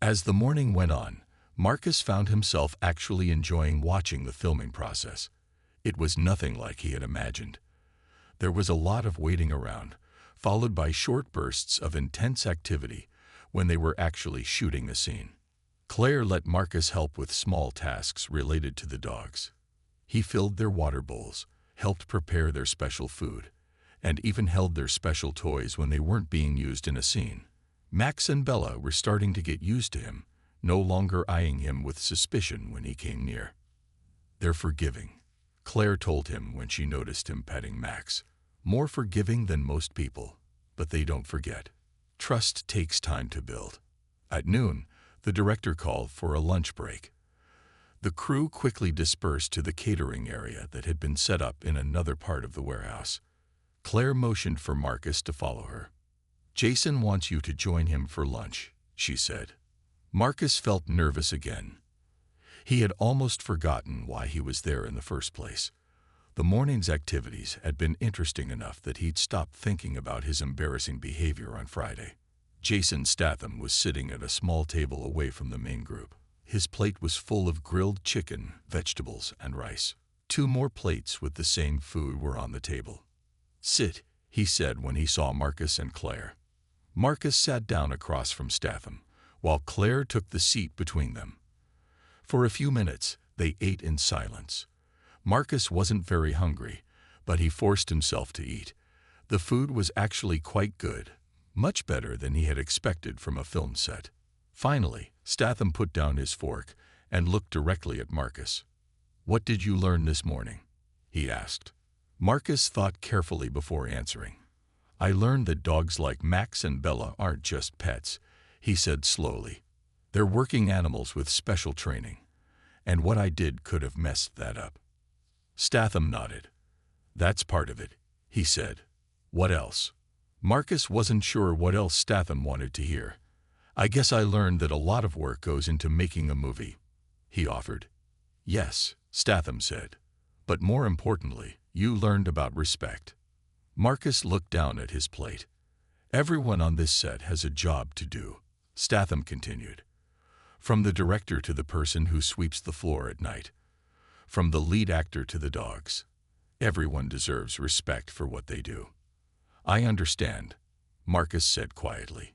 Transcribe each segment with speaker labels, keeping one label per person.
Speaker 1: As the morning went on, Marcus found himself actually enjoying watching the filming process. It was nothing like he had imagined. There was a lot of waiting around, followed by short bursts of intense activity when they were actually shooting a scene. Claire let Marcus help with small tasks related to the dogs. He filled their water bowls, helped prepare their special food, and even held their special toys when they weren't being used in a scene. Max and Bella were starting to get used to him, no longer eyeing him with suspicion when he came near. "They're forgiving," Claire told him when she noticed him petting Max. "More forgiving than most people, but they don't forget. Trust takes time to build." At noon, the director called for a lunch break. The crew quickly dispersed to the catering area that had been set up in another part of the warehouse. Claire motioned for Marcus to follow her. "Jason wants you to join him for lunch," she said. Marcus felt nervous again. He had almost forgotten why he was there in the first place. The morning's activities had been interesting enough that he'd stopped thinking about his embarrassing behavior on Friday. Jason Statham was sitting at a small table away from the main group. His plate was full of grilled chicken, vegetables, and rice. 2 more plates with the same food were on the table. "Sit," he said when he saw Marcus and Claire. Marcus sat down across from Statham, while Claire took the seat between them. For a few minutes, they ate in silence. Marcus wasn't very hungry, but he forced himself to eat. The food was actually quite good, much better than he had expected from a film set. Finally, Statham put down his fork and looked directly at Marcus. "What did you learn this morning?" he asked. Marcus thought carefully before answering. "I learned that dogs like Max and Bella aren't just pets," he said slowly. "They're working animals with special training, and what I did could have messed that up." Statham nodded. "That's part of it," he said. "What else?" Marcus wasn't sure what else Statham wanted to hear. "I guess I learned that a lot of work goes into making a movie," he offered. "Yes," Statham said. "But more importantly, you learned about respect." Marcus looked down at his plate. "Everyone on this set has a job to do," Statham continued. "From the director to the person who sweeps the floor at night. From the lead actor to the dogs. Everyone deserves respect for what they do." "I understand," Marcus said quietly.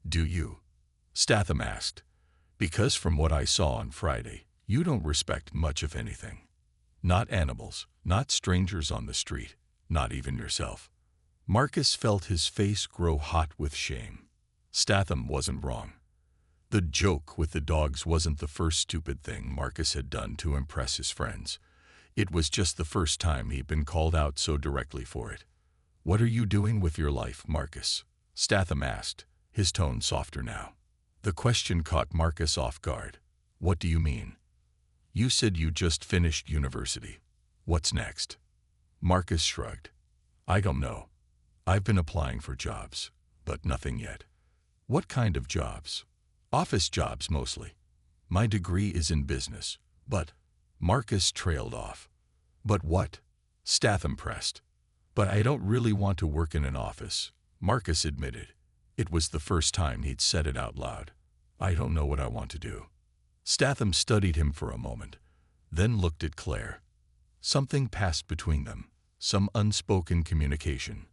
Speaker 1: "Do you?" Statham asked. "Because from what I saw on Friday, you don't respect much of anything. Not animals, not strangers on the street, not even yourself." Marcus felt his face grow hot with shame. Statham wasn't wrong. The joke with the dogs wasn't the first stupid thing Marcus had done to impress his friends. It was just the first time he'd been called out so directly for it. "What are you doing with your life, Marcus?" Statham asked, his tone softer now. The question caught Marcus off guard. "What do you mean?" "You said you just finished university. What's next?" Marcus shrugged. "I don't know. I've been applying for jobs, but nothing yet." "What kind of jobs?" "Office jobs mostly. My degree is in business, but—" Marcus trailed off. "But what?" Statham pressed. "But I don't really want to work in an office," Marcus admitted. It was the first time he'd said it out loud. "I don't know what I want to do." Statham studied him for a moment, then looked at Claire. Something passed between them, some unspoken communication.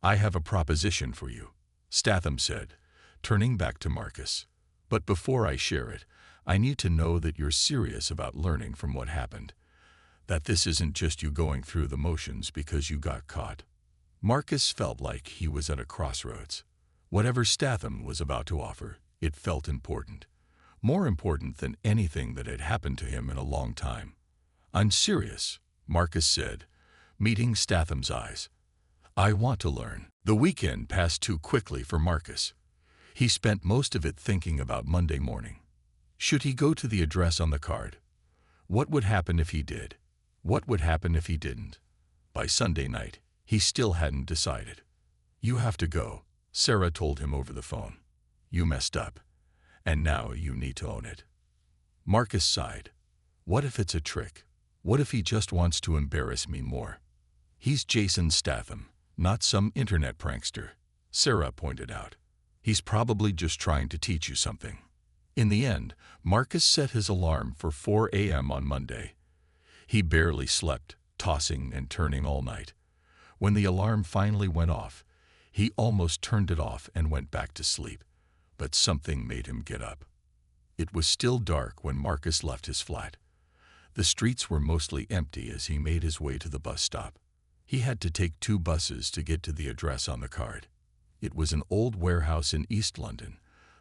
Speaker 1: "I have a proposition for you," Statham said, turning back to Marcus. "But before I share it, I need to know that you're serious about learning from what happened. That this isn't just you going through the motions because you got caught." Marcus felt like he was at a crossroads. Whatever Statham was about to offer, it felt important. More important than anything that had happened to him in a long time. "I'm serious," Marcus said, meeting Statham's eyes. "I want to learn." The weekend passed too quickly for Marcus. He spent most of it thinking about Monday morning. Should he go to the address on the card? What would happen if he did? What would happen if he didn't? By Sunday night, he still hadn't decided. "You have to go," Sarah told him over the phone. "You messed up, and now you need to own it." Marcus sighed. What if it's a trick? What if he just wants to embarrass me more? "He's Jason Statham, not some internet prankster," Sarah pointed out. "He's probably just trying to teach you something." In the end, Marcus set his alarm for 4 a.m. on Monday. He barely slept, tossing and turning all night. When the alarm finally went off, he almost turned it off and went back to sleep. But something made him get up. It was still dark when Marcus left his flat. The streets were mostly empty as he made his way to the bus stop. He had to take 2 buses to get to the address on the card. It was an old warehouse in East London,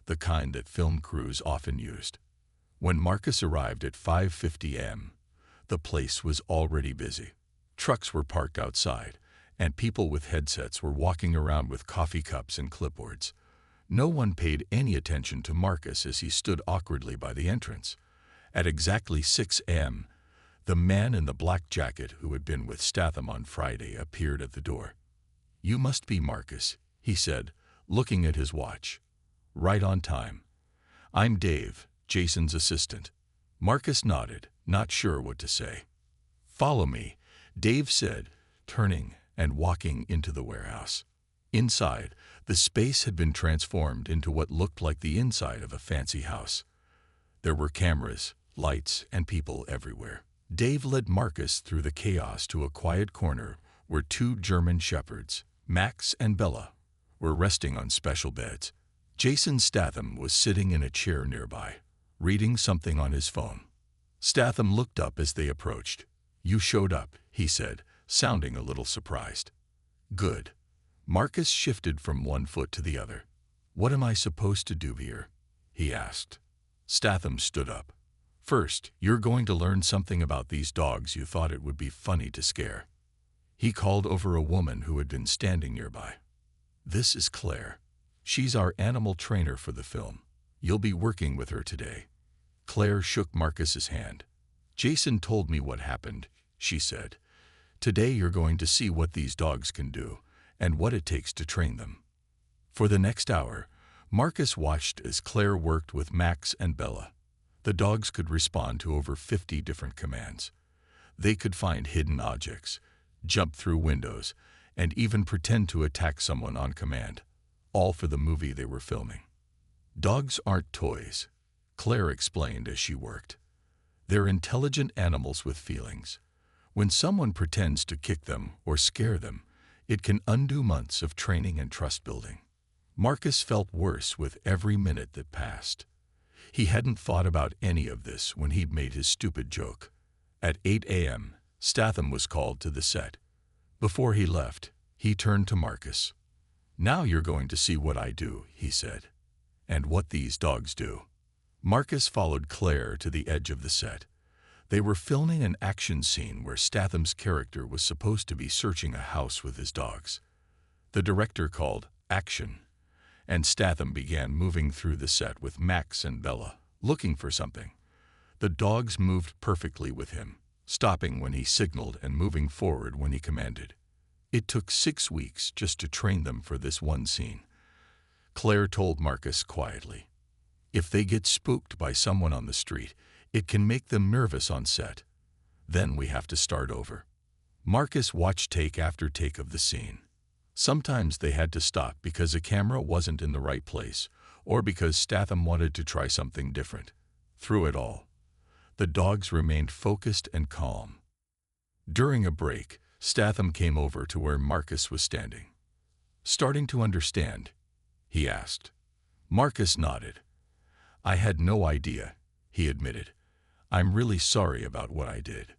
Speaker 1: the kind that film crews often used. When Marcus arrived at 5:50 a.m., the place was already busy. Trucks were parked outside, and people with headsets were walking around with coffee cups and clipboards. No one paid any attention to Marcus as he stood awkwardly by the entrance. At exactly 6 a.m., the man in the black jacket who had been with Statham on Friday appeared at the door. "You must be Marcus," he said, looking at his watch. "Right on time. I'm Dave, Jason's assistant." Marcus nodded, not sure what to say. "Follow me," Dave said, turning and walking into the warehouse. Inside, the space had been transformed into what looked like the inside of a fancy house. There were cameras, lights, and people everywhere. Dave led Marcus through the chaos to a quiet corner where 2 German shepherds, Max and Bella, were resting on special beds. Jason Statham was sitting in a chair nearby, reading something on his phone. Statham looked up as they approached. "You showed up," he said, sounding a little surprised. "Good." Marcus shifted from one foot to the other. "What am I supposed to do here?" he asked. Statham stood up. "First, you're going to learn something about these dogs you thought it would be funny to scare." He called over a woman who had been standing nearby. "This is Claire. She's our animal trainer for the film. You'll be working with her today." Claire shook Marcus's hand. "Jason told me what happened," she said. "Today you're going to see what these dogs can do and what it takes to train them." For the next hour, Marcus watched as Claire worked with Max and Bella. The dogs could respond to over 50 different commands. They could find hidden objects, jump through windows, and even pretend to attack someone on command, all for the movie they were filming. "Dogs aren't toys," Claire explained as she worked. "They're intelligent animals with feelings. When someone pretends to kick them or scare them, it can undo months of training and trust building." Marcus felt worse with every minute that passed. He hadn't thought about any of this when he'd made his stupid joke. At 8 a.m., Statham was called to the set. Before he left, he turned to Marcus. "Now you're going to see what I do," he said, "and what these dogs do." Marcus followed Claire to the edge of the set. They were filming an action scene where Statham's character was supposed to be searching a house with his dogs. The director called "Action," and Statham began moving through the set with Max and Bella, looking for something. The dogs moved perfectly with him, stopping when he signaled and moving forward when he commanded. It took 6 weeks just to train them for this one scene. Claire told Marcus quietly, "If they get spooked by someone on the street, it can make them nervous on set. Then we have to start over." Marcus watched take after take of the scene. Sometimes they had to stop because a camera wasn't in the right place, or because Statham wanted to try something different. Through it all, the dogs remained focused and calm. During a break, Statham came over to where Marcus was standing. "Starting to understand?" he asked. Marcus nodded. "I had no idea," he admitted. "I'm really sorry about what I did."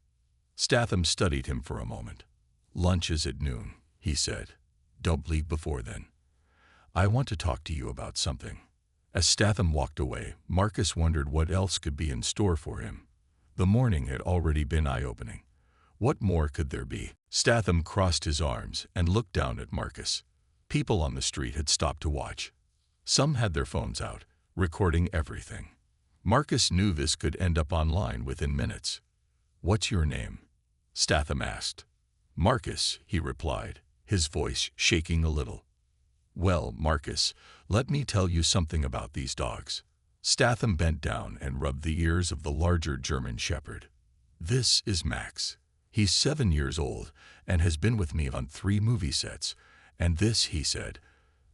Speaker 1: Statham studied him for a moment. "Lunch is at noon," he said. "Don't leave before then. I want to talk to you about something." As Statham walked away, Marcus wondered what else could be in store for him. The morning had already been eye-opening. What more could there be? Statham crossed his arms and looked down at Marcus. People on the street had stopped to watch. Some had their phones out, recording everything. Marcus knew this could end up online within minutes. "What's your name?" Statham asked. "Marcus," he replied, his voice shaking a little. "Well, Marcus, let me tell you something about these dogs." Statham bent down and rubbed the ears of the larger German shepherd. "This is Max. He's 7 years old and has been with me on 3 movie sets. And this," he said,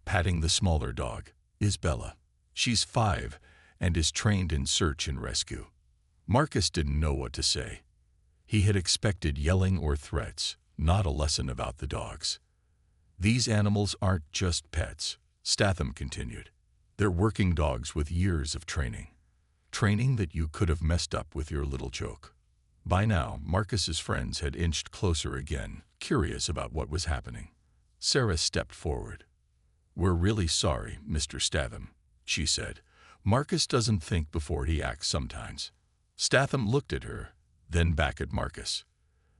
Speaker 1: patting the smaller dog, "is Bella. She's 5 and is trained in search and rescue. Marcus didn't know what to say. He had expected yelling or threats, not a lesson about the dogs. These animals aren't just pets, Statham continued. They're working dogs with years of training. Training that you could have messed up with your little joke. By now, Marcus's friends had inched closer again, curious about what was happening. Sarah stepped forward. "We're really sorry, Mr. Statham," she said. "Marcus doesn't think before he acts sometimes." Statham looked at her, then back at Marcus.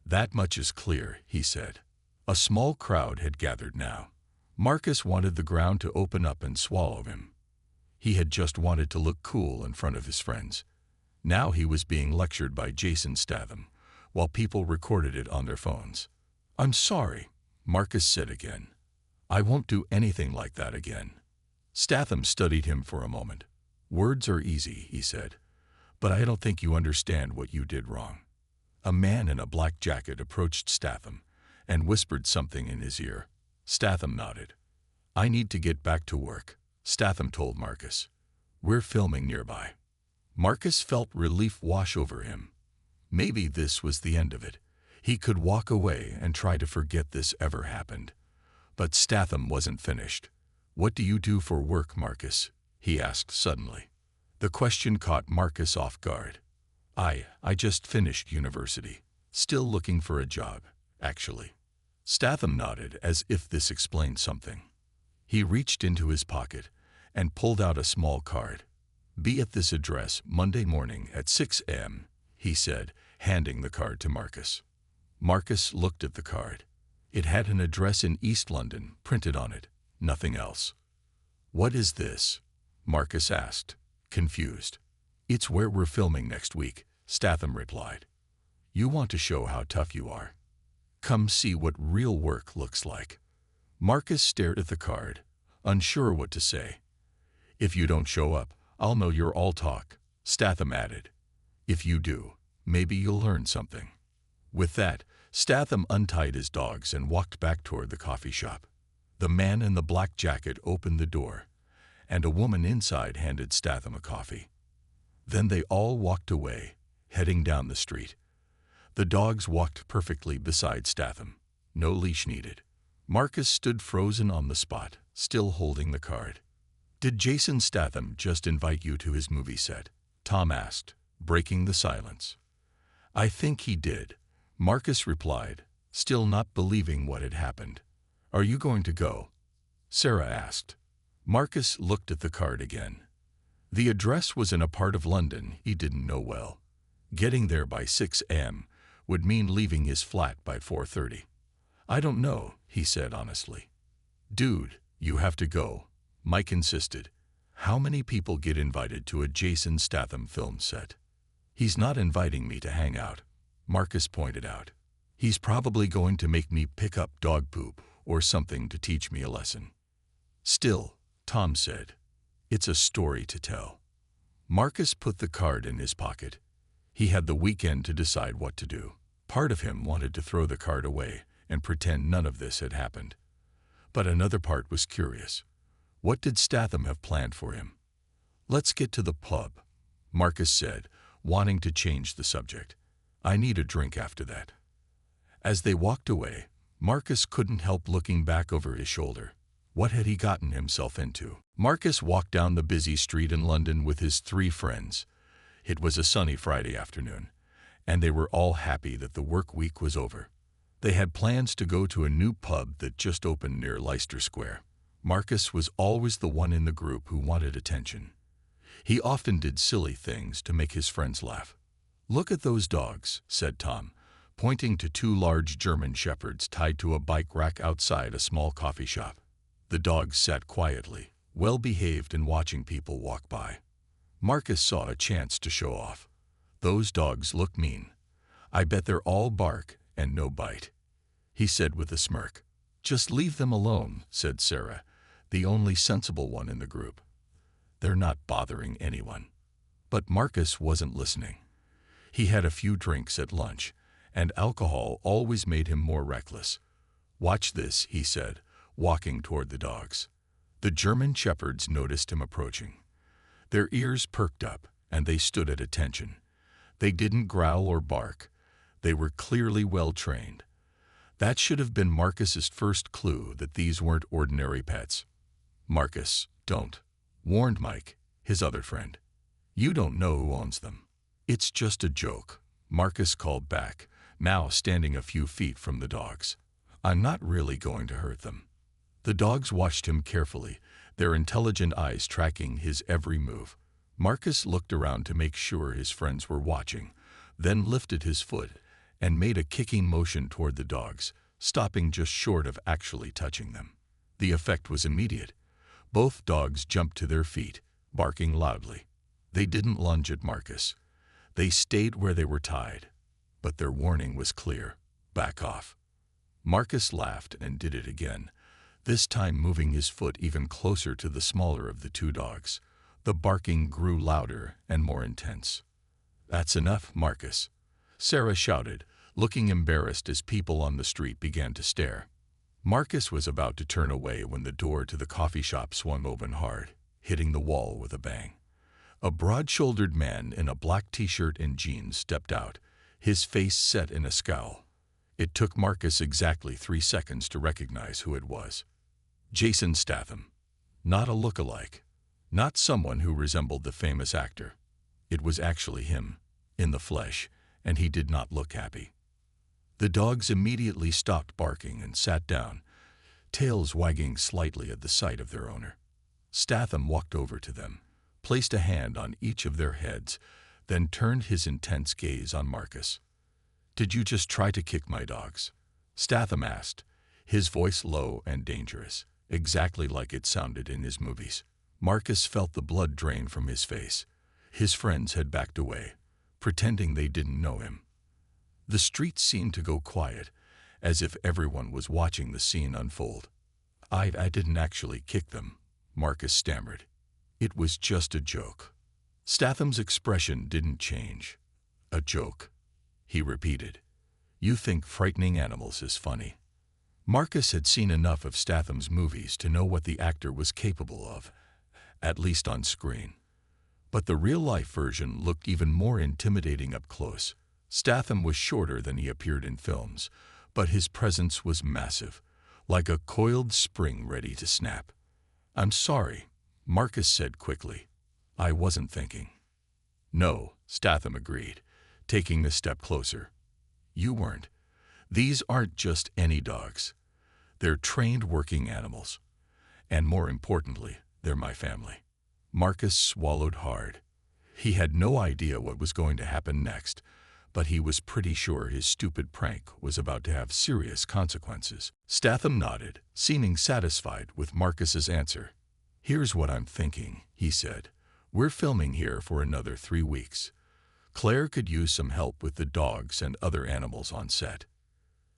Speaker 1: "That much is clear," he said. A small crowd had gathered now. Marcus wanted the ground to open up and swallow him. He had just wanted to look cool in front of his friends. Now he was being lectured by Jason Statham, while people recorded it on their phones. "I'm sorry," Marcus said again. "I won't do anything like that again." Statham studied him for a moment. "Words are easy," he said, "but I don't think you understand what you did wrong." A man in a black jacket approached Statham and whispered something in his ear. Statham nodded. "I need to get back to work," Statham told Marcus. "We're filming nearby." Marcus felt relief wash over him. Maybe this was the end of it. He could walk away and try to forget this ever happened. But Statham wasn't finished. "What do you do for work, Marcus?" he asked suddenly. The question caught Marcus off guard. I just finished university. Still looking for a job, actually." Statham nodded as if this explained something. He reached into his pocket and pulled out a small card. "Be at this address Monday morning at 6 a.m., he said, handing the card to Marcus. Marcus looked at the card. It had an address in East London printed on it, nothing else. "What is this?" Marcus asked, confused. "It's where we're filming next week," Statham replied. "You want to show how tough you are. Come see what real work looks like." Marcus stared at the card, unsure what to say. "If you don't show up, I'll know you're all talk," Statham added. "If you do, maybe you'll learn something." With that, Statham untied his dogs and walked back toward the coffee shop. The man in the black jacket opened the door, and a woman inside handed Statham a coffee. Then they all walked away, heading down the street. The dogs walked perfectly beside Statham. No leash needed. Marcus stood frozen on the spot, still holding the card. "Did Jason Statham just invite you to his movie set?" Tom asked, breaking the silence. "I think he did," Marcus replied, still not believing what had happened. "Are you going to go?" Sarah asked. Marcus looked at the card again. The address was in a part of London he didn't know well. Getting there by 6 a.m. would mean leaving his flat by 4:30. "I don't know," he said honestly. "Dude, you have to go," Mike insisted. "How many people get invited to a Jason Statham film set?" "He's not inviting me to hang out," Marcus pointed out. "He's probably going to make me pick up dog poop or something to teach me a lesson." "Still," Tom said, "it's a story to tell." Marcus put the card in his pocket. He had the weekend to decide what to do. Part of him wanted to throw the card away and pretend none of this had happened. But another part was curious. What did Statham have planned for him? "Let's get to the pub," Marcus said, wanting to change the subject. "I need a drink after that." As they walked away, Marcus couldn't help looking back over his shoulder. What had he gotten himself into? Marcus walked down the busy street in London with his 3 friends. It was a sunny Friday afternoon, and they were all happy that the work week was over. They had plans to go to a new pub that just opened near Leicester Square. Marcus was always the one in the group who wanted attention. He often did silly things to make his friends laugh. "Look at those dogs," said Tom, pointing to 2 large German shepherds tied to a bike rack outside a small coffee shop. The dogs sat quietly, well-behaved and watching people walk by. Marcus saw a chance to show off. "Those dogs look mean. I bet they're all bark and no bite," he said with a smirk. "Just leave them alone," said Sarah, the only sensible one in the group. "They're not bothering anyone." But Marcus wasn't listening. He had a few drinks at lunch, and alcohol always made him more reckless. "Watch this," he said, walking toward the dogs. The German shepherds noticed him approaching. Their ears perked up, and they stood at attention. They didn't growl or bark. They were clearly well-trained. That should have been Marcus's first clue that these weren't ordinary pets. "Marcus, don't," warned Mike, his other friend. "You don't know who owns them." "It's just a joke," Marcus called back, now standing a few feet from the dogs. "I'm not really going to hurt them." The dogs watched him carefully, their intelligent eyes tracking his every move. Marcus looked around to make sure his friends were watching, then lifted his foot and made a kicking motion toward the dogs, stopping just short of actually touching them. The effect was immediate. Both dogs jumped to their feet, barking loudly. They didn't lunge at Marcus. They stayed where they were tied. But their warning was clear: back off. Marcus laughed and did it again, this time moving his foot even closer to the smaller of the two dogs. The barking grew louder and more intense. "That's enough, Marcus," Sarah shouted, looking embarrassed as people on the street began to stare. Marcus was about to turn away when the door to the coffee shop swung open hard, hitting the wall with a bang. A broad-shouldered man in a black t-shirt and jeans stepped out, his face set in a scowl. It took Marcus exactly 3 seconds to recognize who it was. Jason Statham. Not a look-alike. Not someone who resembled the famous actor. It was actually him, in the flesh, and he did not look happy. The dogs immediately stopped barking and sat down, tails wagging slightly at the sight of their owner. Statham walked over to them, placed a hand on each of their heads, then turned his intense gaze on Marcus. "Did you just try to kick my dogs?" Statham asked, his voice low and dangerous, exactly like it sounded in his movies. Marcus felt the blood drain from his face. His friends had backed away, pretending they didn't know him. The street seemed to go quiet, as if everyone was watching the scene unfold. I didn't actually kick them," Marcus stammered. "It was just a joke." Statham's expression didn't change. "A joke," he repeated. "You think frightening animals is funny." Marcus had seen enough of Statham's movies to know what the actor was capable of, at least on screen. But the real-life version looked even more intimidating up close. Statham was shorter than he appeared in films, but his presence was massive, like a coiled spring ready to snap. "I'm sorry," Marcus said quickly. "I wasn't thinking." "No," Statham agreed, taking a step closer. "You weren't. These aren't just any dogs. They're trained working animals. And more importantly, they're my family." Marcus swallowed hard. He had no idea what was going to happen next, but he was pretty sure his stupid prank was about to have serious consequences. Statham nodded, seeming satisfied with Marcus's answer. "Here's what I'm thinking," he said. "We're filming here for another 3 weeks. Claire could use some help with the dogs and other animals on set."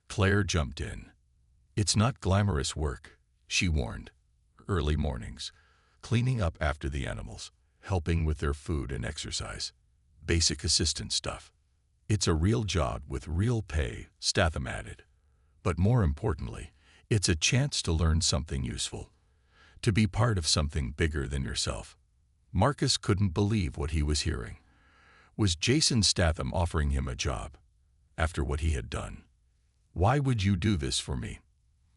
Speaker 1: Claire jumped in. "It's not glamorous work," she warned. "Early mornings, cleaning up after the animals, helping with their food and exercise. Basic assistant stuff. It's a real job with real pay," Statham added. "But more importantly, it's a chance to learn something useful. To be part of something bigger than yourself." Marcus couldn't believe what he was hearing. Was Jason Statham offering him a job? After what he had done? "Why would you do this for me?"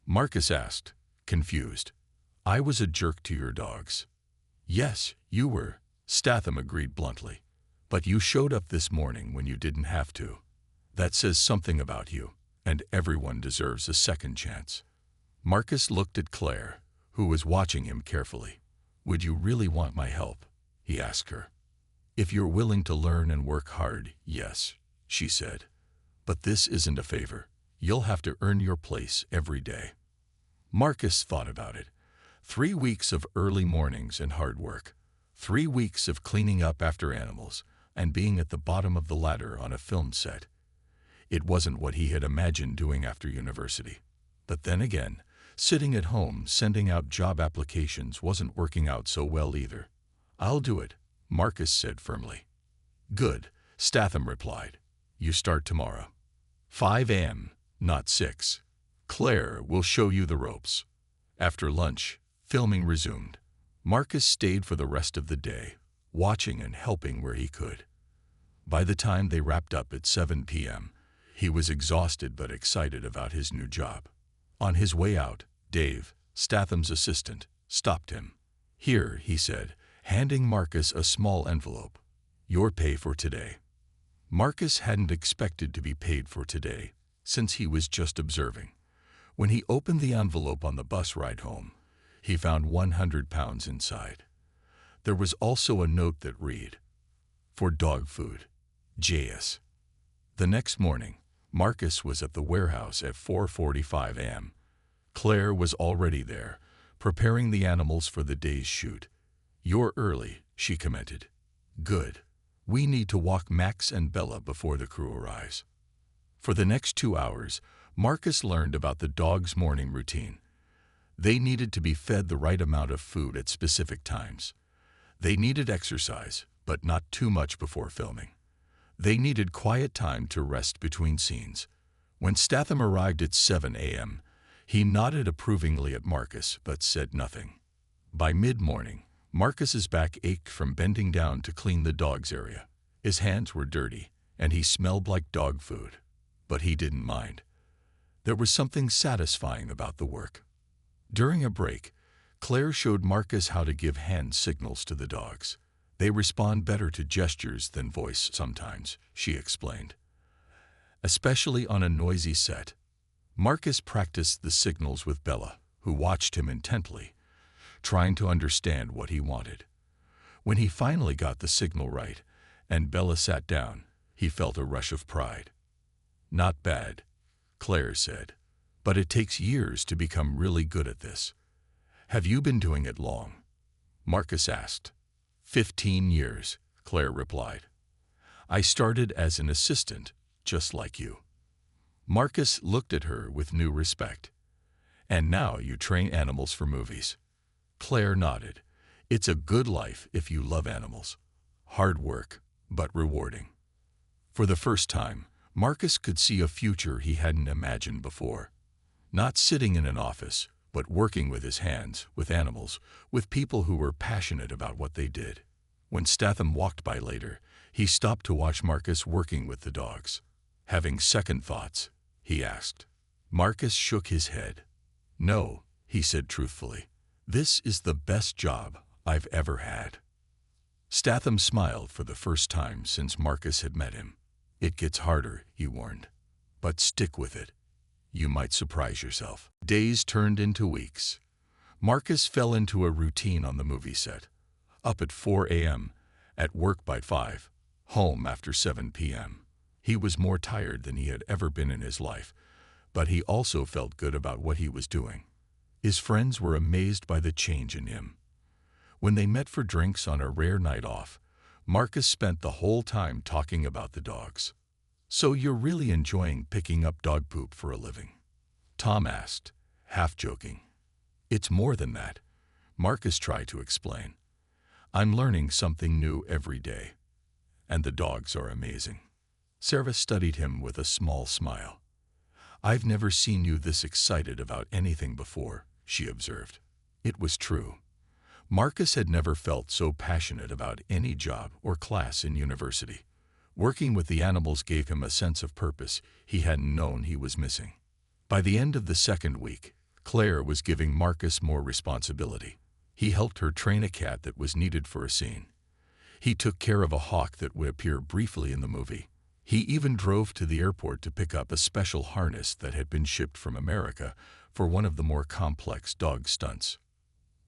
Speaker 1: Marcus asked, confused. "I was a jerk to your dogs." "Yes, you were," Statham agreed bluntly. "But you showed up this morning when you didn't have to. That says something about you, and everyone deserves a second chance." Marcus looked at Claire, who was watching him carefully. "Would you really want my help?" he asked her. "If you're willing to learn and work hard, yes," she said. "But this isn't a favor. You'll have to earn your place every day." Marcus thought about it. 3 weeks of early mornings and hard work. 3 weeks of cleaning up after animals and being at the bottom of the ladder on a film set. It wasn't what he had imagined doing after university. But then again, sitting at home sending out job applications wasn't working out so well either. "I'll do it," Marcus said firmly. "Good," Statham replied. "You start tomorrow. 5 a.m., not 6. Claire will show you the ropes." After lunch, filming resumed. Marcus stayed for the rest of the day, watching and helping where he could. By the time they wrapped up at 7 p.m., he was exhausted but excited about his new job. On his way out, Dave, Statham's assistant, stopped him. "Here," he said, handing Marcus a small envelope. "Your pay for today." Marcus hadn't expected to be paid for today, since he was just observing. When he opened the envelope on the bus ride home, he found £100 inside. There was also a note that read, "For dog food, JS." The next morning, Marcus was at the warehouse at 4:45 a.m. Claire was already there, preparing the animals for the day's shoot. "You're early," she commented. "Good. We need to walk Max and Bella before the crew arrives." For the next 2 hours, Marcus learned about the dog's morning routine. They needed to be fed the right amount of food at specific times. They needed exercise, but not too much before filming. They needed quiet time to rest between scenes. When Statham arrived at 7 a.m., he nodded approvingly at Marcus but said nothing. By mid-morning, Marcus's back ached from bending down to clean the dog's area. His hands were dirty, and he smelled like dog food. But he didn't mind. There was something satisfying about the work. During a break, Claire showed Marcus how to give hand signals to the dogs. "They respond better to gestures than voice sometimes," she explained. Especially on a noisy set. Marcus practiced the signals with Bella, who watched him intently, trying to understand what he wanted. When he finally got the signal right, and Bella sat down, he felt a rush of pride. "Not bad," Claire said, "but it takes years to become really good at this." "Have you been doing it long?" Marcus asked. 15 years, Claire replied. "I started as an assistant, just like you." Marcus looked at her with new respect. "And now you train animals for movies." Claire nodded. "It's a good life if you love animals. Hard work, but rewarding." For the first time, Marcus could see a future he hadn't imagined before. Not sitting in an office, but working with his hands, with animals, with people who were passionate about what they did. When Statham walked by later, he stopped to watch Marcus working with the dogs. "Having second thoughts?" he asked. Marcus shook his head. "No," he said truthfully. "This is the best job I've ever had." Statham smiled for the first time since Marcus had met him. "It gets harder," he warned. "But stick with it. You might surprise yourself." Days turned into weeks. Marcus fell into a routine on the movie set. Up at 4 a.m., at work by 5, home after 7 p.m. He was more tired than he had ever been in his life, but he also felt good about what he was doing. His friends were amazed by the change in him. When they met for drinks on a rare night off, Marcus spent the whole time talking about the dogs. "So you're really enjoying picking up dog poop for a living?" Tom asked, half joking. "It's more than that," Marcus tried to explain. "I'm learning something new every day. And the dogs are amazing." Sarah studied him with a small smile. "I've never seen you this excited about anything before," she observed. It was true. Marcus had never felt so passionate about any job or class in university. Working with the animals gave him a sense of purpose he hadn't known he was missing. By the end of the second week, Claire was giving Marcus more responsibility. He helped her train a cat that was needed for a scene. He took care of a hawk that would appear briefly in the movie. He even drove to the airport to pick up a special harness that had been shipped from America for one of the more complex dog stunts.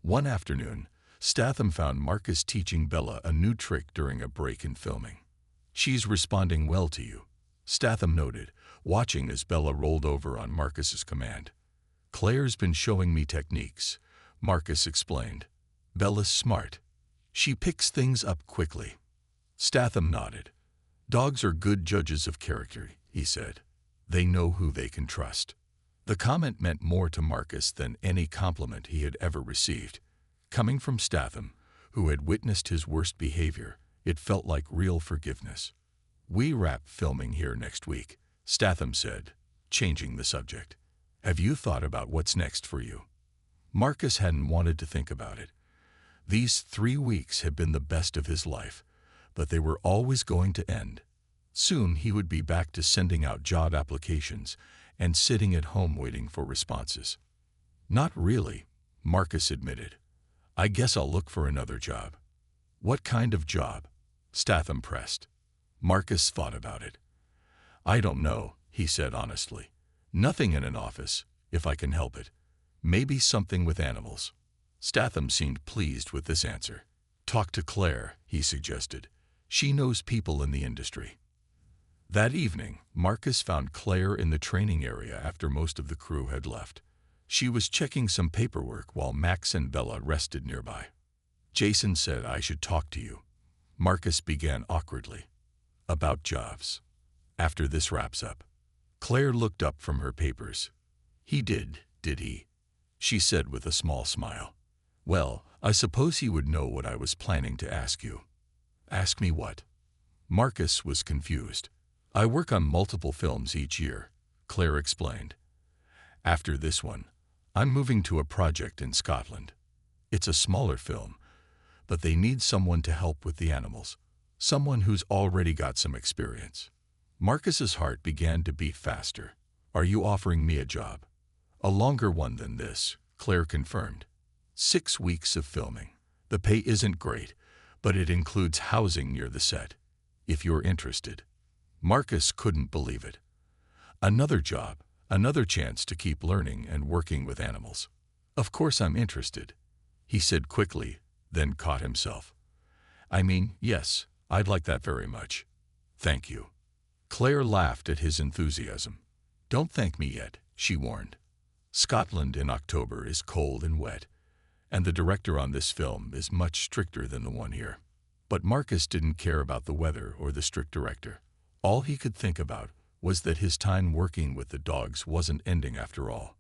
Speaker 1: One afternoon, Statham found Marcus teaching Bella a new trick during a break in filming. "She's responding well to you," Statham noted, watching as Bella rolled over on Marcus's command. "Claire's been showing me techniques," Marcus explained. "Bella's smart. She picks things up quickly." Statham nodded. "Dogs are good judges of character," he said. "They know who they can trust." The comment meant more to Marcus than any compliment he had ever received. Coming from Statham, who had witnessed his worst behavior, it felt like real forgiveness. "We wrap filming here next week," Statham said, changing the subject. "Have you thought about what's next for you?" Marcus hadn't wanted to think about it. These 3 weeks had been the best of his life, but they were always going to end. Soon he would be back to sending out job applications and sitting at home waiting for responses. Not really, Marcus admitted. I guess I'll look for another job. What kind of job? Statham pressed. Marcus thought about it. I don't know, he said honestly. Nothing in an office, if I can help it. Maybe something with animals. Statham seemed pleased with this answer. Talk to Claire, he suggested. She knows people in the industry. That evening, Marcus found Claire in the training area after most of the crew had left. She was checking some paperwork while Max and Bella rested nearby. Jason said I should talk to you. Marcus began awkwardly. About jobs. After this wraps up. Claire looked up from her papers. He did he? She said with a small smile. Well, I suppose he would know what I was planning to ask you. Ask me what? Marcus was confused. I work on multiple films each year, Claire explained. After this one, I'm moving to a project in Scotland. It's a smaller film, but they need someone to help with the animals, someone who's already got some experience. Marcus's heart began to beat faster. Are you offering me a job? A longer one than this, Claire confirmed. 6 weeks of filming. The pay isn't great, but it includes housing near the set. If you're interested. Marcus couldn't believe it. Another job, another chance to keep learning and working with animals. Of course I'm interested, he said quickly, then caught himself. I mean, yes, I'd like that very much. Thank you. Claire laughed at his enthusiasm. Don't thank me yet, she warned. Scotland in October is cold and wet, and the director on this film is much stricter than the one here. But Marcus didn't care about the weather or the strict director. All he could think about was that his time working with the dogs wasn't ending after all.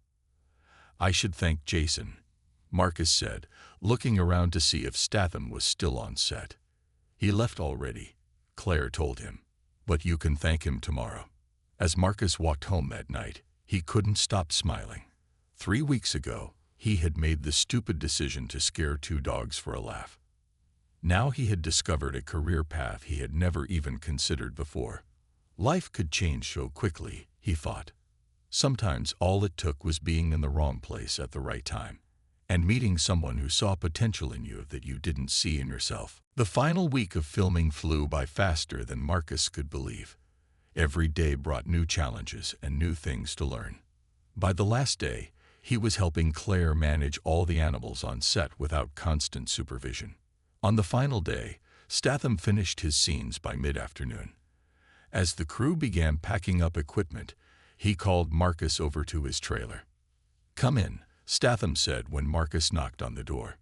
Speaker 1: I should thank Jason, Marcus said, looking around to see if Statham was still on set. He left already, Claire told him, but you can thank him tomorrow. As Marcus walked home that night, he couldn't stop smiling. 3 weeks ago, he had made the stupid decision to scare 2 dogs for a laugh. Now he had discovered a career path he had never even considered before. Life could change so quickly, he thought. Sometimes all it took was being in the wrong place at the right time, and meeting someone who saw potential in you that you didn't see in yourself. The final week of filming flew by faster than Marcus could believe. Every day brought new challenges and new things to learn. By the last day, he was helping Claire manage all the animals on set without constant supervision. On the final day, Statham finished his scenes by mid-afternoon. As the crew began packing up equipment, he called Marcus over to his trailer. Come in, Statham said when Marcus knocked on the door.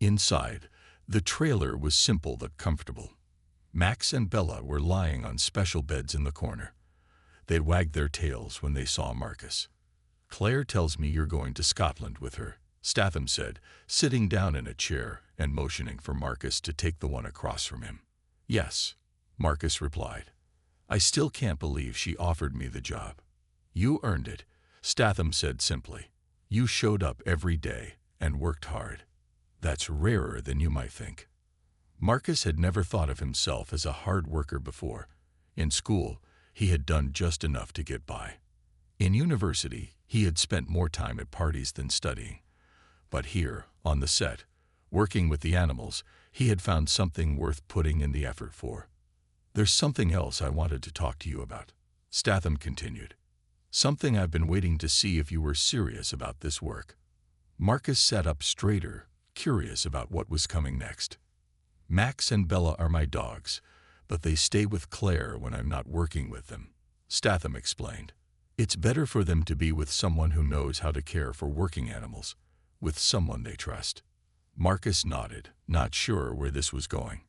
Speaker 1: Inside, the trailer was simple but comfortable. Max and Bella were lying on special beds in the corner. They wagged their tails when they saw Marcus. Claire tells me you're going to Scotland with her, Statham said, sitting down in a chair and motioning for Marcus to take the one across from him. Yes, Marcus replied. I still can't believe she offered me the job. You earned it, Statham said simply. You showed up every day and worked hard. That's rarer than you might think. Marcus had never thought of himself as a hard worker before. In school, he had done just enough to get by. In university, he had spent more time at parties than studying. But here, on the set, working with the animals, he had found something worth putting in the effort for. There's something else I wanted to talk to you about, Statham continued. Something I've been waiting to see if you were serious about this work. Marcus sat up straighter, curious about what was coming next. Max and Bella are my dogs, but they stay with Claire when I'm not working with them, Statham explained. It's better for them to be with someone who knows how to care for working animals, with someone they trust. Marcus nodded, not sure where this was going.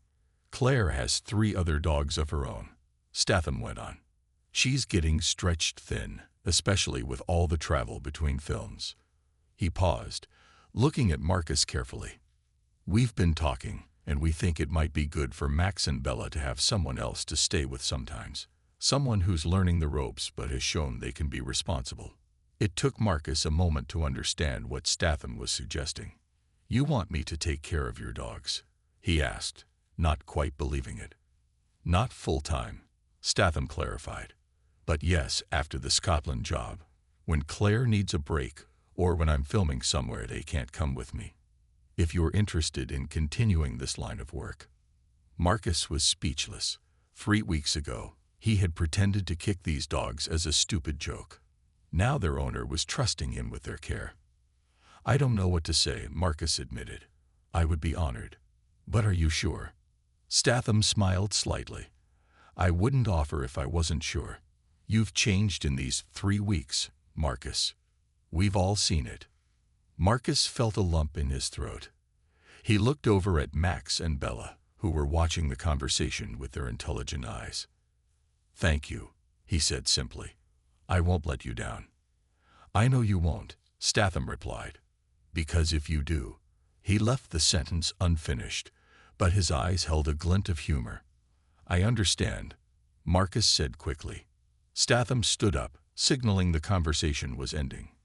Speaker 1: Claire has 3 other dogs of her own, Statham went on. She's getting stretched thin, especially with all the travel between films. He paused, looking at Marcus carefully. We've been talking, and we think it might be good for Max and Bella to have someone else to stay with sometimes. Someone who's learning the ropes but has shown they can be responsible. It took Marcus a moment to understand what Statham was suggesting. "You want me to take care of your dogs?" he asked, not quite believing it. "Not full-time," Statham clarified. "But yes, after the Scotland job. When Claire needs a break, or when I'm filming somewhere they can't come with me. If you're interested in continuing this line of work." Marcus was speechless. 3 weeks ago, he had pretended to kick these dogs as a stupid joke. Now their owner was trusting him with their care. "I don't know what to say," Marcus admitted. "I would be honored. But are you sure?" Statham smiled slightly. "I wouldn't offer if I wasn't sure. You've changed in these 3 weeks, Marcus. We've all seen it." Marcus felt a lump in his throat. He looked over at Max and Bella, who were watching the conversation with their intelligent eyes. "Thank you," he said simply. "I won't let you down." "I know you won't," Statham replied. "Because if you do—" He left the sentence unfinished, but his eyes held a glint of humor. "I understand," Marcus said quickly. Statham stood up, signaling the conversation was ending.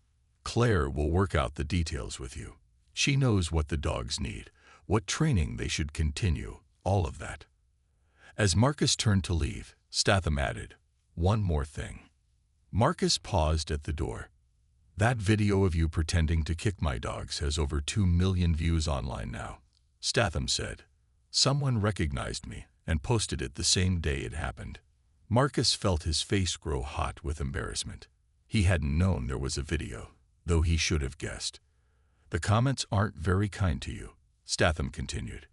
Speaker 1: "Claire will work out the details with you. She knows what the dogs need, what training they should continue, all of that." As Marcus turned to leave, Statham added, "One more thing." Marcus paused at the door. "That video of you pretending to kick my dogs has over 2 million views online now," Statham said. "Someone recognized me and posted it the same day it happened." Marcus felt his face grow hot with embarrassment. He hadn't known there was a video, though he should have guessed. "The comments aren't very kind to you," Statham continued.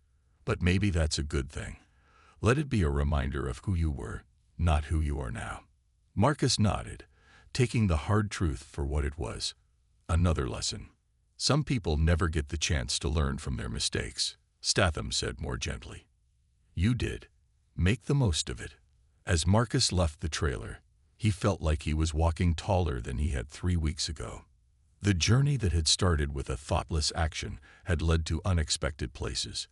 Speaker 1: "But maybe that's a good thing. Let it be a reminder of who you were, not who you are now." Marcus nodded, taking the hard truth for what it was. Another lesson. "Some people never get the chance to learn from their mistakes," Statham said more gently. "You did. Make the most of it." As Marcus left the trailer, he felt like he was walking taller than he had 3 weeks ago. The journey that had started with a thoughtless action had led to unexpected places.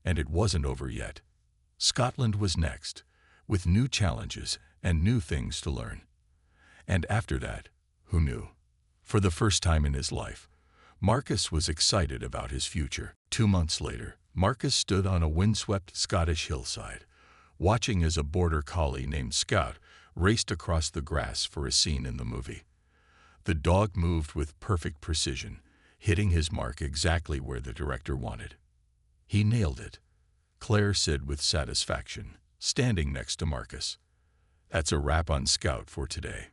Speaker 1: And it wasn't over yet. Scotland was next, with new challenges and new things to learn. And after that, who knew? For the first time in his life, Marcus was excited about his future. 2 months later, Marcus stood on a windswept Scottish hillside, watching as a border collie named Scout raced across the grass for a scene in the movie. The dog moved with perfect precision, hitting his mark exactly where the director wanted. "He nailed it," Claire said with satisfaction, standing next to Marcus. That's a wrap on Scout for today.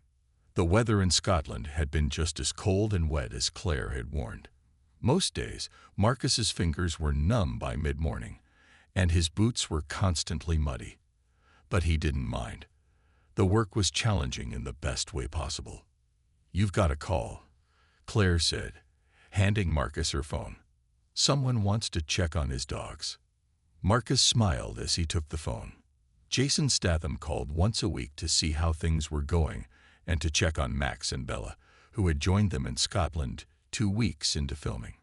Speaker 1: The weather in Scotland had been just as cold and wet as Claire had warned. Most days, Marcus's fingers were numb by mid-morning, and his boots were constantly muddy. But he didn't mind. The work was challenging in the best way possible. "You've got a call," Claire said, handing Marcus her phone. "Someone wants to check on his dogs." Marcus smiled as he took the phone. Jason Statham called once a week to see how things were going and to check on Max and Bella, who had joined them in Scotland 2 weeks into filming.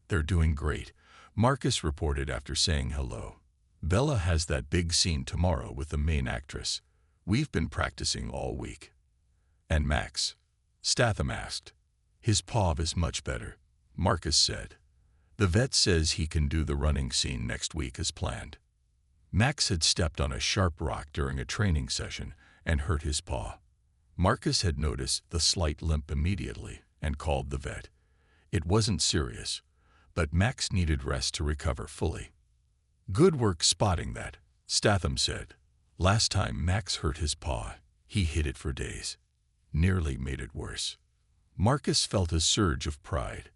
Speaker 1: "They're doing great," Marcus reported after saying hello. "Bella has that big scene tomorrow with the main actress. We've been practicing all week." "And Max?" Statham asked. "His paw is much better," Marcus said. "The vet says he can do the running scene next week as planned." Max had stepped on a sharp rock during a training session and hurt his paw. Marcus had noticed the slight limp immediately and called the vet. It wasn't serious, but Max needed rest to recover fully. "Good work spotting that," Statham said. "Last time Max hurt his paw, he hid it for days. Nearly made it worse." Marcus felt a surge of pride.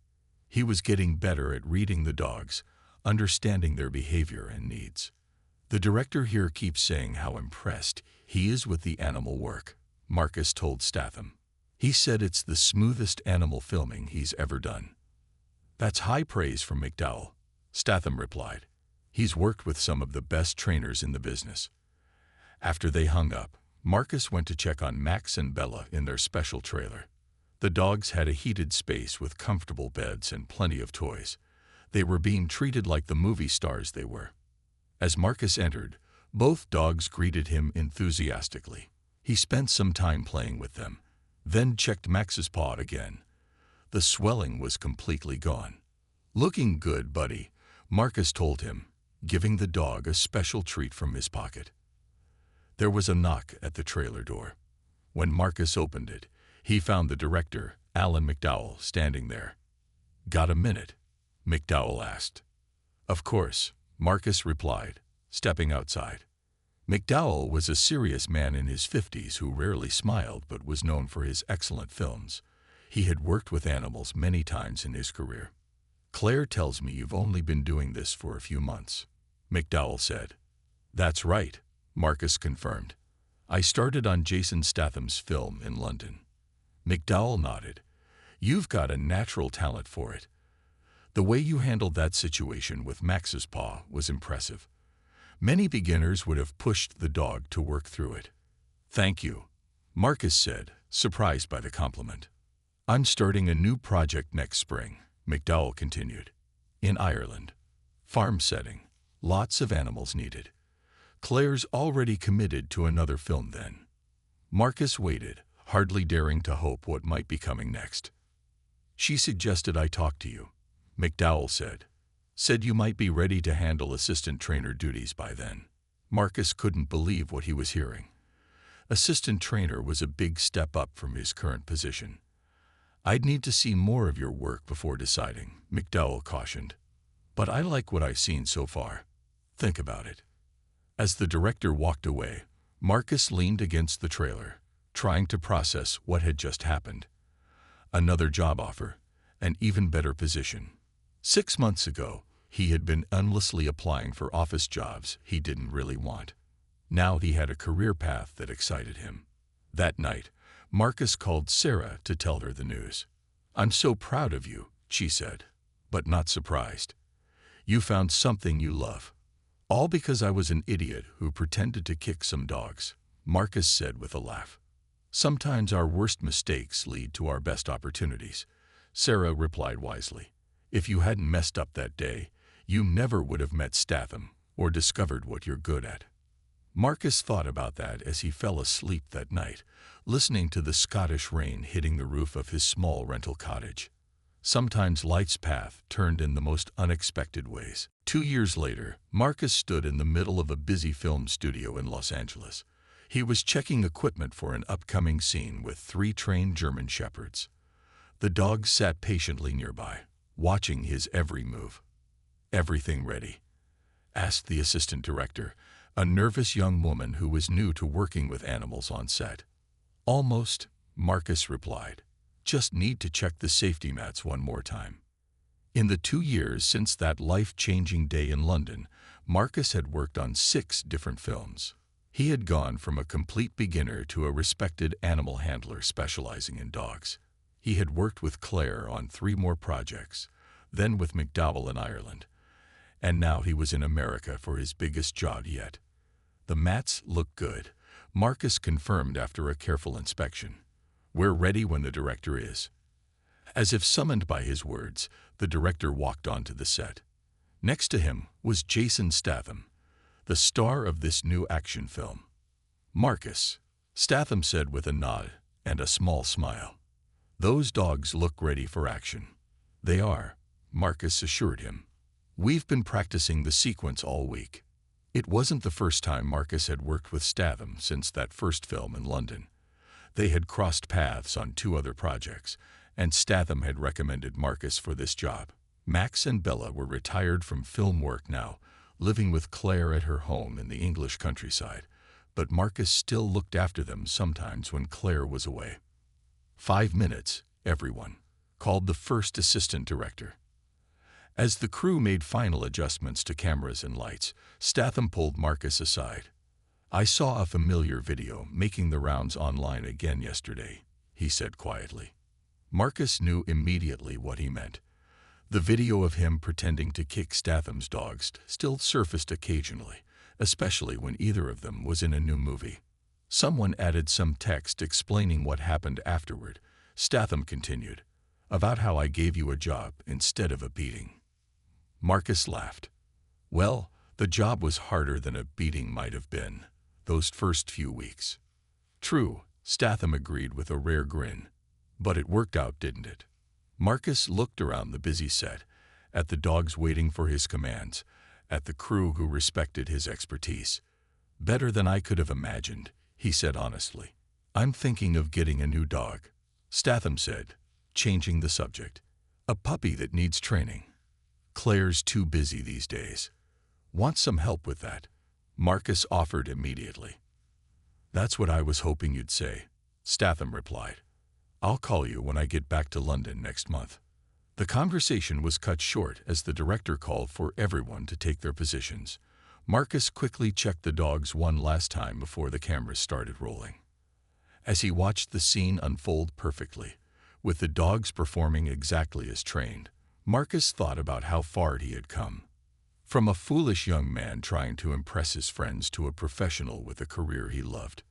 Speaker 1: He was getting better at reading the dogs, understanding their behavior and needs. "The director here keeps saying how impressed he is with the animal work," Marcus told Statham. "He said it's the smoothest animal filming he's ever done." "That's high praise from McDowell," Statham replied. "He's worked with some of the best trainers in the business." After they hung up, Marcus went to check on Max and Bella in their special trailer. The dogs had a heated space with comfortable beds and plenty of toys. They were being treated like the movie stars they were. As Marcus entered, both dogs greeted him enthusiastically. He spent some time playing with them, then checked Max's paw again. The swelling was completely gone. "Looking good, buddy," Marcus told him, giving the dog a special treat from his pocket. There was a knock at the trailer door. When Marcus opened it, he found the director, Alan McDowell, standing there. "Got a minute?" McDowell asked. "Of course," Marcus replied, stepping outside. McDowell was a serious man in his 50s who rarely smiled but was known for his excellent films. He had worked with animals many times in his career. "Claire tells me you've only been doing this for a few months," McDowell said. "That's right," Marcus confirmed. "I started on Jason Statham's film in London." McDowell nodded. "You've got a natural talent for it. The way you handled that situation with Max's paw was impressive. Many beginners would have pushed the dog to work through it." "Thank you," Marcus said, surprised by the compliment. "I'm starting a new project next spring," McDowell continued. "In Ireland. Farm setting. Lots of animals needed. Claire's already committed to another film then." Marcus waited, hardly daring to hope what might be coming next. "She suggested I talk to you," McDowell said. "Said you might be ready to handle assistant trainer duties by then." Marcus couldn't believe what he was hearing. Assistant trainer was a big step up from his current position. "I'd need to see more of your work before deciding," McDowell cautioned. "But I like what I've seen so far. Think about it." As the director walked away, Marcus leaned against the trailer, trying to process what had just happened. Another job offer, an even better position. 6 months ago, he had been endlessly applying for office jobs he didn't really want. Now he had a career path that excited him. That night, Marcus called Sarah to tell her the news. "I'm so proud of you," she said, but not surprised. "You found something you love." "All because I was an idiot who pretended to kick some dogs," Marcus said with a laugh. "Sometimes our worst mistakes lead to our best opportunities," Sarah replied wisely. "If you hadn't messed up that day, you never would have met Statham or discovered what you're good at." Marcus thought about that as he fell asleep that night, listening to the Scottish rain hitting the roof of his small rental cottage. Sometimes life's path turned in the most unexpected ways. 2 years later, Marcus stood in the middle of a busy film studio in Los Angeles. He was checking equipment for an upcoming scene with 3 trained German shepherds. The dogs sat patiently nearby, watching his every move. "Everything ready?" asked the assistant director, a nervous young woman who was new to working with animals on set. "Almost," Marcus replied. "Just need to check the safety mats one more time." In the 2 years since that life-changing day in London, Marcus had worked on 6 different films. He had gone from a complete beginner to a respected animal handler specializing in dogs. He had worked with Claire on 3 more projects, then with McDowell in Ireland, and now he was in America for his biggest job yet. "The mats look good," Marcus confirmed after a careful inspection. "We're ready when the director is." As if summoned by his words, the director walked onto the set. Next to him was Jason Statham, the star of this new action film. "Marcus," Statham said with a nod and a small smile. "Those dogs look ready for action." "They are," Marcus assured him. "We've been practicing the sequence all week." It wasn't the first time Marcus had worked with Statham since that first film in London. They had crossed paths on 2 other projects, and Statham had recommended Marcus for this job. Max and Bella were retired from film work now, living with Claire at her home in the English countryside, but Marcus still looked after them sometimes when Claire was away. 5 minutes, everyone," called the first assistant director. As the crew made final adjustments to cameras and lights, Statham pulled Marcus aside. "I saw a familiar video making the rounds online again yesterday," he said quietly. Marcus knew immediately what he meant. The video of him pretending to kick Statham's dogs still surfaced occasionally, especially when either of them was in a new movie. Someone added some text explaining what happened afterward. Statham continued, "About how I gave you a job instead of a beating." Marcus laughed. "Well, the job was harder than a beating might have been, those first few weeks." "True," Statham agreed with a rare grin. "But it worked out, didn't it?" Marcus looked around the busy set, at the dogs waiting for his commands, at the crew who respected his expertise. "Better than I could have imagined," he said honestly. "I'm thinking of getting a new dog," Statham said, changing the subject. "A puppy that needs training. Claire's too busy these days. Want some help with that?" Marcus offered immediately. "That's what I was hoping you'd say," Statham replied. "I'll call you when I get back to London next month." The conversation was cut short as the director called for everyone to take their positions. Marcus quickly checked the dogs one last time before the cameras started rolling. As he watched the scene unfold perfectly, with the dogs performing exactly as trained, Marcus thought about how far he had come. From a foolish young man trying to impress his friends to a professional with a career he loved.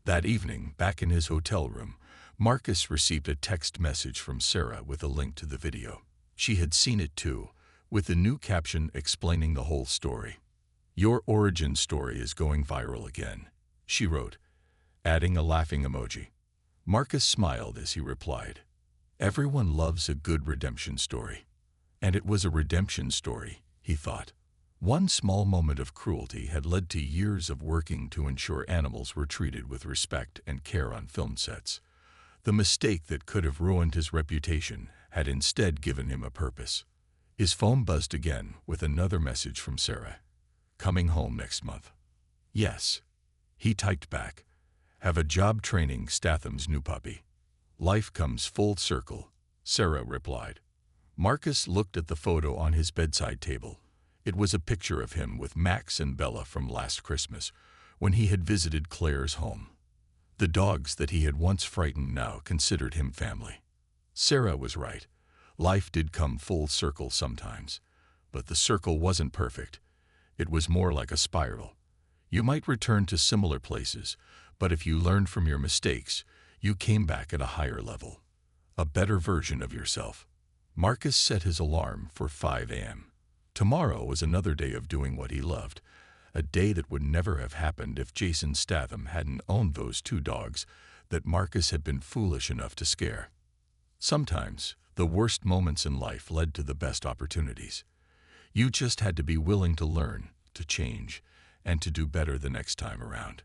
Speaker 1: That evening, back in his hotel room, Marcus received a text message from Sarah with a link to the video. She had seen it too, with a new caption explaining the whole story. "Your origin story is going viral again," she wrote, adding a laughing emoji. Marcus smiled as he replied, "Everyone loves a good redemption story." And it was a redemption story, he thought. One small moment of cruelty had led to years of working to ensure animals were treated with respect and care on film sets. The mistake that could have ruined his reputation had instead given him a purpose. His phone buzzed again with another message from Sarah. "Coming home next month?" "Yes," he typed back. "Have a job training Statham's new puppy." "Life comes full circle," Sarah replied. Marcus looked at the photo on his bedside table. It was a picture of him with Max and Bella from last Christmas, when he had visited Claire's home. The dogs that he had once frightened now considered him family. Sarah was right. Life did come full circle sometimes. But the circle wasn't perfect. It was more like a spiral. You might return to similar places, but if you learned from your mistakes, you came back at a higher level. A better version of yourself. Marcus set his alarm for 5 a.m. Tomorrow was another day of doing what he loved. A day that would never have happened if Jason Statham hadn't owned those 2 dogs that Marcus had been foolish enough to scare. Sometimes, the worst moments in life led to the best opportunities. You just had to be willing to learn, to change, and to do better the next time around.